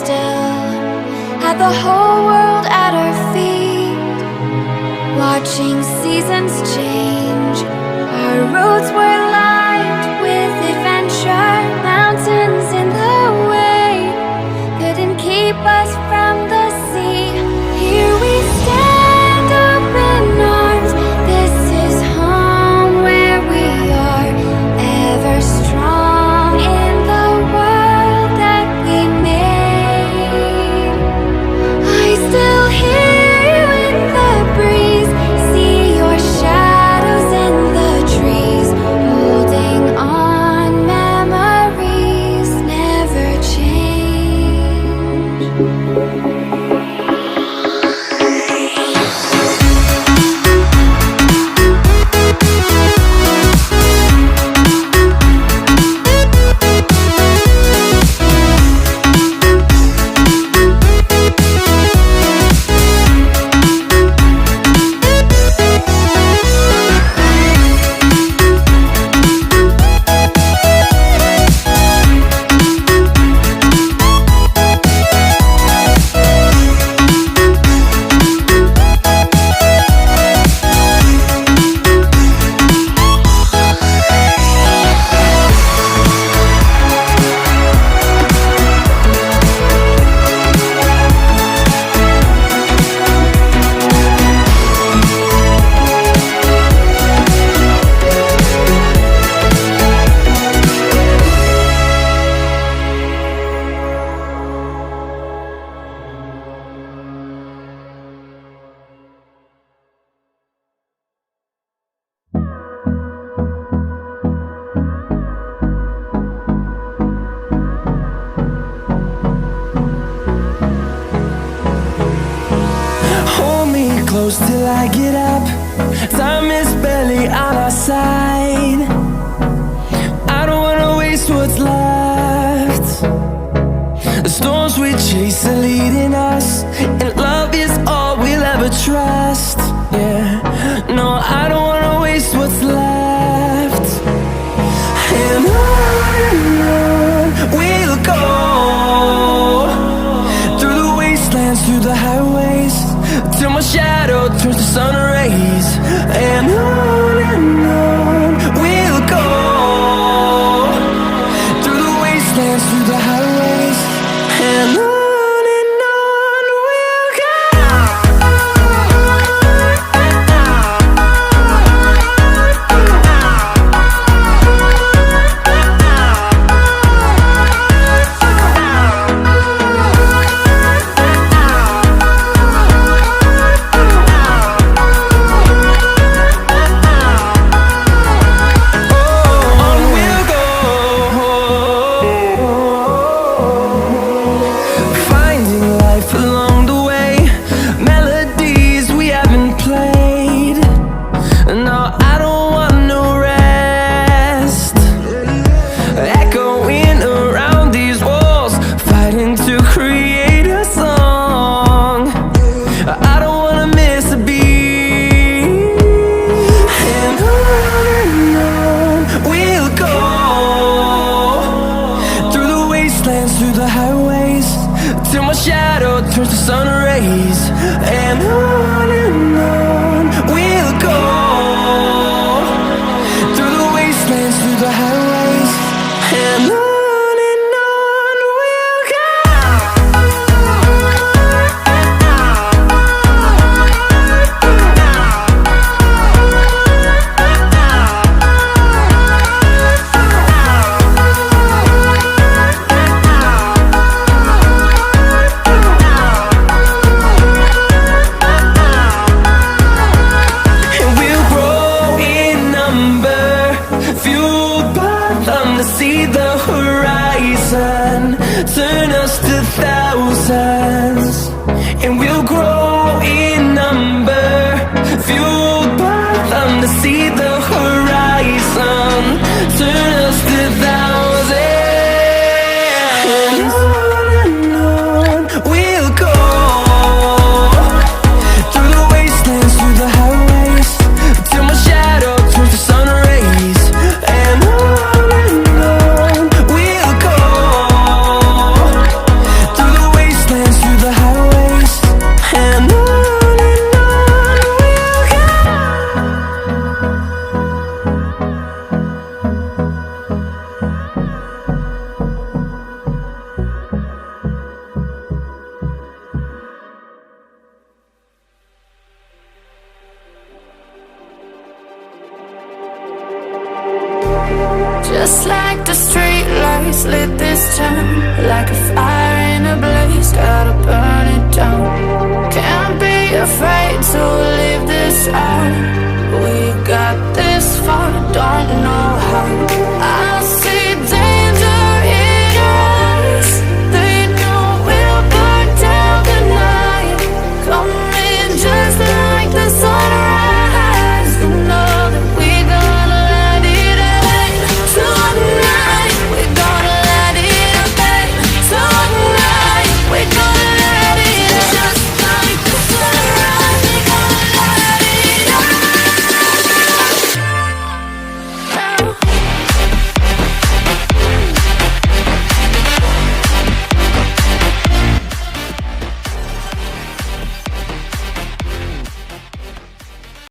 still, had the whole world at our feet, watching seasons change. Our roads were lined with adventure, mountains in the way couldn't keep us from the sea. Here we stand, open arms. This is home where we are, ever strong in the world that we made. I still hear you in the breeze, see your shadows in the trees, holding on, memories never change. Hold me close till I get up. Time is barely on our side. I don't wanna waste what's left. The storms we chase are leading us, and love is all we'll ever trust. Yeah, no, I don't wanna waste what's left. And on we'll go, through the wastelands, through the highways, till my shadow turns to sun rays. And on we'll go, through the wastelands, through the highways, and on we'll go. On we'll go, finding life along the way, melodies we haven't played. No, I don't want no rest, echoing around these walls, fighting to create a song. I don't wanna miss a beat. And on we'll go, through the wastelands, through the highways, till my shadow turns to sun rays. And on we'll go, through the wastelands, through the highways, and on we'll go. And we'll grow in number, fueled by them to see the horizon, turn us to thousands.